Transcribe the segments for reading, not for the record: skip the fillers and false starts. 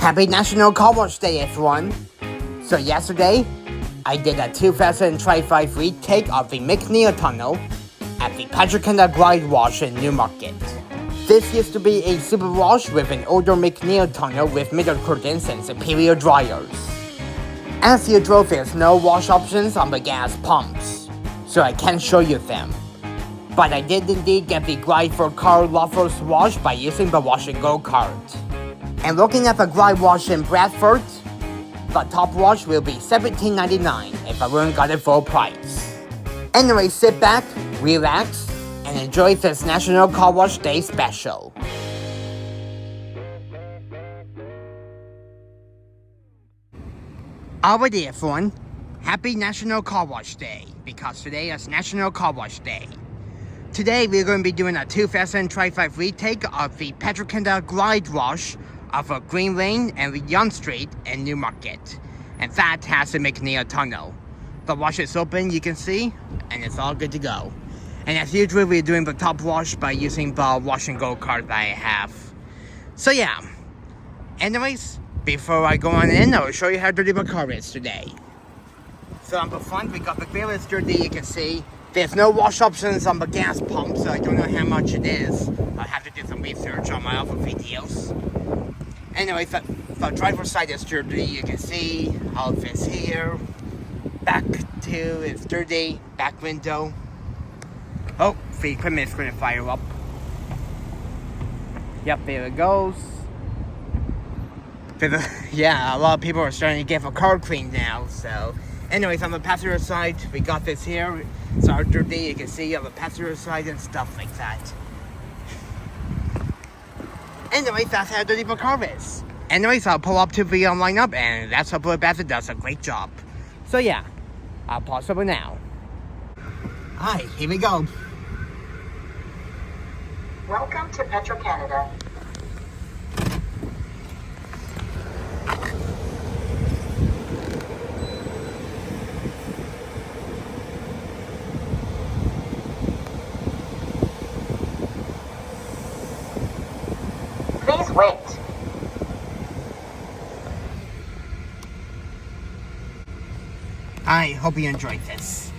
Happy National Car Wash Day, everyone! So yesterday, I did a 2025 retake of the MacNeil tunnel at the Petro Glide Wash in Newmarket. This used to be a super wash with an older MacNeil tunnel with middle curtains and superior dryers. As usual, there's no wash options on the gas pumps, so I can't show you them. But I did indeed get the Glide for Car Lovers wash by using the Wash and Go card. And looking at the Glide wash in Bradford, the top wash will be $17.99 if I wouldn't got it full price. Anyway, sit back, relax, and enjoy this National Car Wash Day special. Alrighty everyone, happy National Car Wash Day, because today is National Car Wash Day. Today we're going to be doing a 2025 retake of the Petro Glide Wash of a Green Lane and Young Street in Newmarket, and that has a MacNeil tunnel. The wash is open, you can see, and it's all good to go. And as usual, we're doing the top wash by using the Wash and Go card that I have. So yeah, anyways, before I go on in, I'll show you how dirty the car is today. So on the front, we got the grill is dirty, you can see. There's no wash options on the gas pump, so I don't know how much it is. I'll have to do some research on my other videos. Anyway, the driver's side is dirty, you can see all of this here. Back too is dirty, back window. Oh, the equipment is going to fire up. Yep, there it goes. Yeah, a lot of people are starting to get the car cleaned now, so. Anyways, on the passenger side, we got this here. It's all dirty, you can see on the passenger side and stuff like that. Anyways, that's how dirty the car is. Anyways, I'll pull up to the lineup, and that's how Blue Bassett does a great job. So yeah, I'll pause over now. Alright, here we go. Welcome to Petro Canada. Please wait. I hope you enjoyed this.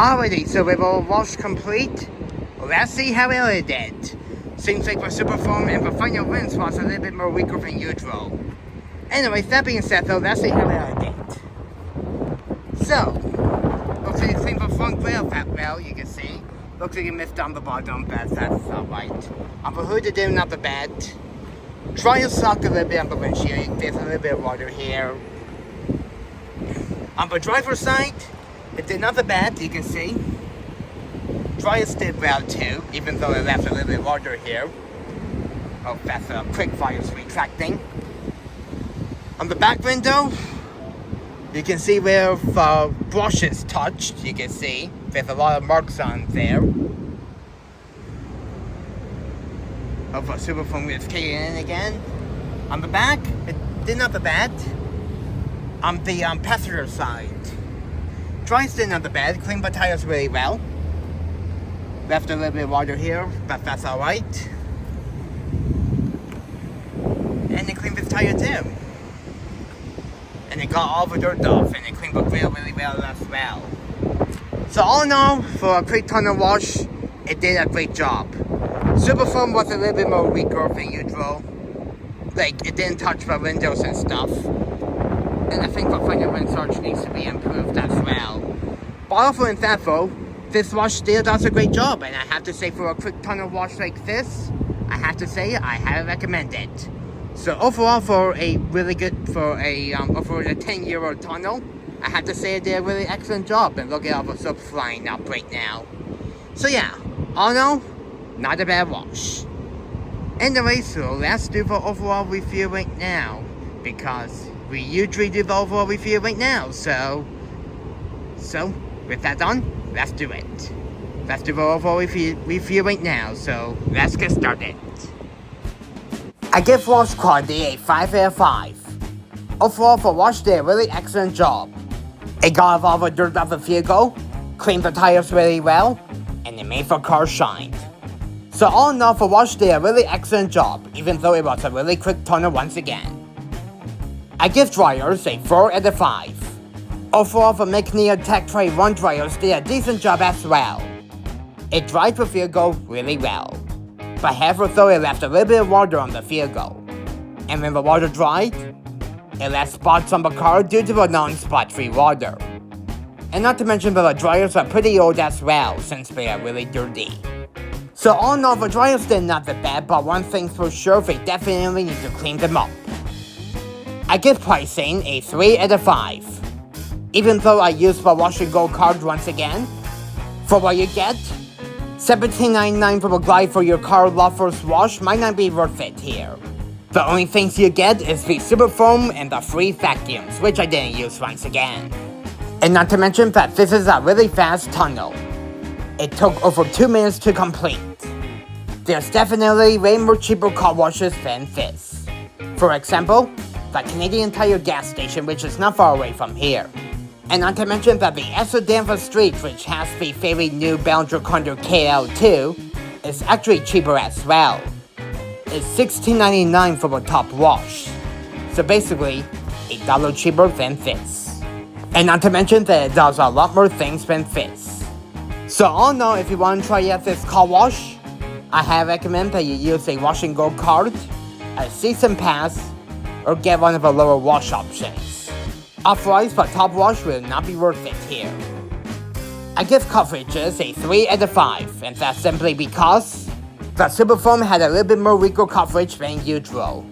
Alrighty, so with our wash complete, let's see how well it did. Seems like the super foam and the final rinse was a little bit more weaker than usual. Anyways, that being said though, let's see how well it did. So, looks like you cleaned the front grill that well, you can see. Looks like you missed on the bottom, but that's alright. On the hood it did not the bad. Dryer sucked a little bit on the windshield, there's a little bit of water here. On the driver's side, it did not the bad, you can see. Dryers did well too, even though it left a little bit of water here. Oh, that's a quick fire's retracting. On the back window, you can see where the brushes touched, you can see. There's a lot of marks on there. Oh, the super foam is kicking in again. On the back, it did not the bad. On the passenger side, dryers did not the bad, cleaned the tires really well. Left a little bit of water here, but that's alright. And it cleaned the tire too. And it got all the dirt off, and it cleaned the grill really well as well. So all in all, for a quick tunnel wash, it did a great job. Super foam was a little bit more weaker than usual. Like, it didn't touch the windows and stuff. And I think the final rinse surge needs to be improved as well. But also in that though, this wash still does a great job, and I have to say for a quick tunnel wash like this, I have to say I highly recommend it. So overall for a really good, for a 10-year-old tunnel, I have to say it did a really excellent job, and look at all the soap flying up right now. So yeah, all in all, not a bad wash. Anyway, so let's do the overall review right now, because we usually do the overall review right now, so with that done, let's do it. Let's do the overall review right now, so let's get started. I give wash quality a 5 out of 5. Overall for wash did a really excellent job. It got all the dirt off the vehicle, cleaned the tires really well, and it made the car shine. So all in all for wash did a really excellent job, even though it was a really quick tunnel once again. I give dryers a 4 out of 5. Overall for MacNeil Tech Tray 1 dryers did a decent job as well. It dried the vehicle really well. But halfway through it left a little bit of water on the vehicle. And when the water dried, it left spots on the car due to the non-spot free water. And not to mention that the dryers are pretty old as well, since they are really dirty. So all in all, the dryers did not that bad, but one thing's for sure, they definitely need to clean them up. I give pricing a 3 out of 5. Even though I used the Wash and Go card once again, for what you get, $17.99 for a glide for your car first wash might not be worth it here. The only things you get is the super foam and the free vacuums, which I didn't use once again. And not to mention that this is a really fast tunnel. It took over 2 minutes to complete. There's definitely way more cheaper car washes than this. For example, the Canadian Tire gas station, which is not far away from here. And not to mention that the Esther Danvers Street, which has the very new Boundary Condo KL2, is actually cheaper as well. It's $16.99 for the top wash. So basically, $8 cheaper than this. And not to mention that it does a lot more things than this. So all in all, if you want to try out this car wash, I highly recommend that you use a Wash and Go card, a season pass, or get one of the lower wash options. Otherwise, the top wash will not be worth it here. I give coverages a 3 out of 5, and that's simply because the super foam had a little bit more weaker coverage than usual.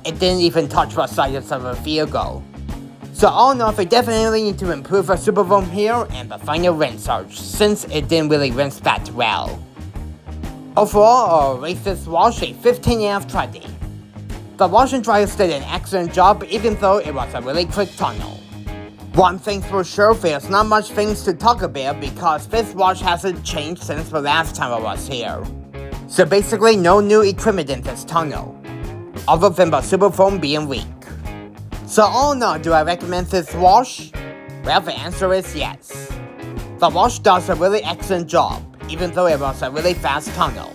It didn't even touch the sides of the vehicle. So all in all, they definitely need to improve the super foam here and the final rinse surge, since it didn't really rinse that well. Overall, I'll rate this wash a 15 out of 20. The wash and dryers did an excellent job, even though it was a really quick tunnel. One thing's for sure, there's not much things to talk about because this wash hasn't changed since the last time I was here. So basically no new equipment in this tunnel, other than the super foam being weak. So all in all, do I recommend this wash? Well, the answer is yes. The wash does a really excellent job, even though it was a really fast tunnel.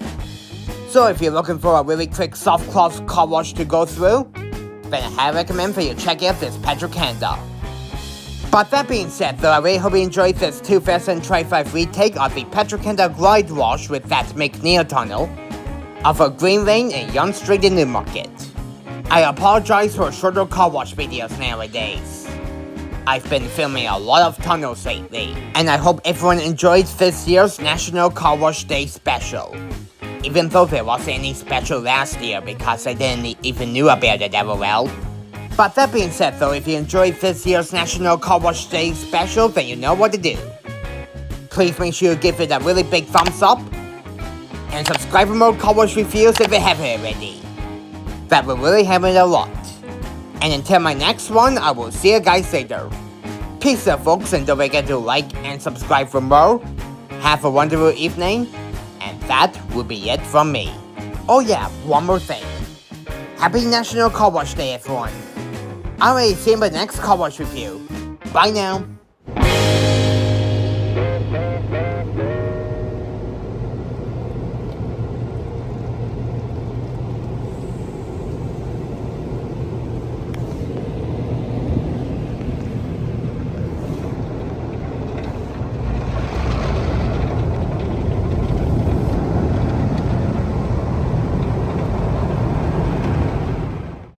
So if you're looking for a really quick soft cloth car wash to go through, then I highly recommend that you check out this Petro Canada. But that being said, though, I really hope you enjoyed this 2025 retake of the Petro Canada Glide Wash with that MacNeil tunnel of a Green Lane and Yonge Street in Newmarket. I apologize for shorter car wash videos nowadays. I've been filming a lot of tunnels lately, and I hope everyone enjoyed this year's National Car Wash Day special. Even though there wasn't any special last year because I didn't even knew about it LOL. But that being said though, if you enjoyed this year's National Car Wash Day special, then you know what to do. Please make sure you give it a really big thumbs up, and subscribe for more car wash reviews if you haven't already. That will really help me a lot. And until my next one, I will see you guys later. Peace out folks, and don't forget to like and subscribe for more. Have a wonderful evening, and that will be it from me. Oh yeah, one more thing. Happy National Car Wash Day everyone. I'll see you in the next car wash review. Bye now.